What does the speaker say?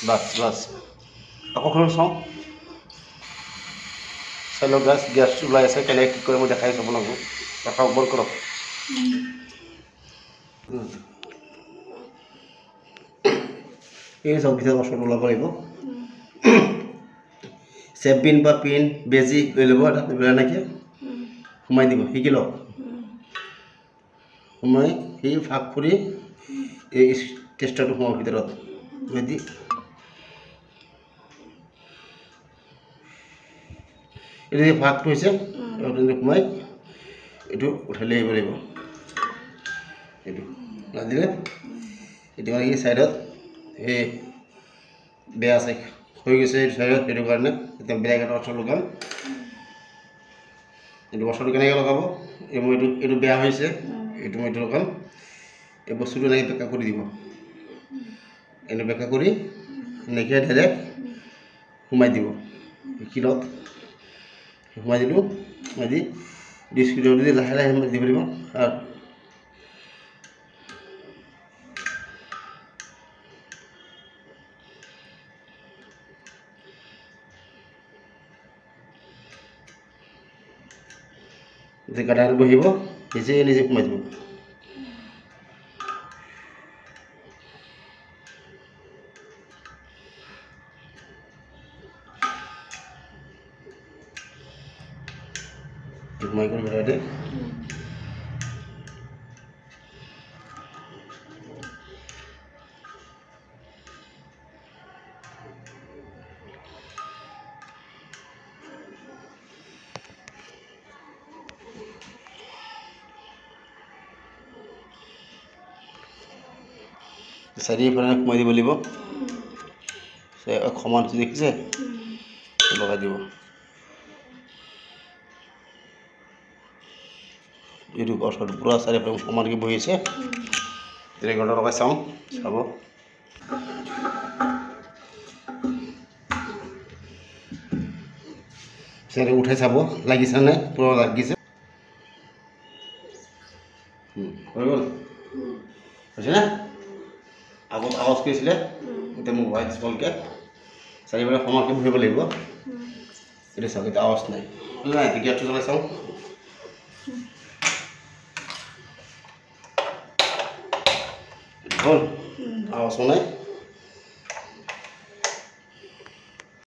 বাস বাস আকৌ খোলো চাওঁ চাই লওক গেছ ওলাই আছে কেনেকৈ কি কৰে মই দেখাই চাব লাগিব দেখাওক বল কৰক এই চাওক ভিতৰত বস্তুটো ওলাব লাগিব চেপ পিন বা পিন বেজি লৈ ল'ব এটা এনেকৈ সোমাই দিব শিকি লওক সোমাই সেই ফাঁক ফুৰি এই টেষ্টাৰটো সোমাব ভিতৰত দি এইটো যে ফাঁকটো হৈছে সোমাই এইটো উঠাই লৈ আহিব লাগিব এইটো দিলে এইটো মানে কি ছাইডত এই বেয়া আছে হৈ গৈছে এইটো ছাইডত সেইটো কাৰণে এতিয়া বেলেগ এটা বস্তু লগাম এইটো বস্তুটো কেনেকৈ লগাব এই মই এইটো বেয়া হৈছে এইটো মই এইটো লগাম এই বস্তুটো এনেকৈ বেকা কৰি দিব এনে বেকা কৰি এনেকৈ ডাইৰেক্ট সোমাই দিব কিলত সোমাই দিলোঁ সোমাই দি ডিস্কিটো দি লাহে লাহে দিব লাগিব আৰু যে গাডাৰ বহিব নিজে নিজে সোমাই দিব সোমাই কৰি ঘৰতে চাৰিওফালে সোমাই দিব লাগিব সমান দেখিছে লগাই দিব এইটো গছৰ পূৰা চাৰিওফালে সমানকৈ বহি আছে তেনেকৈ ঘৰতে লগাই চাওঁ চাব চাৰি উঠাই চাব লাগিছে নে পূৰা লাগিছে হৈ গ'ল হৈছে নে আগত আৱাজ কৰিছিলে এতিয়া মোৰ হোৱাইট স্মলকৈ চাৰিওফালে সমানকৈ বহিব লাগিব এতিয়া চাওক এতিয়া আৱাজ নাই নাই গেছটো জ্বলাই চাওঁ হ'ল আৱাজো নাই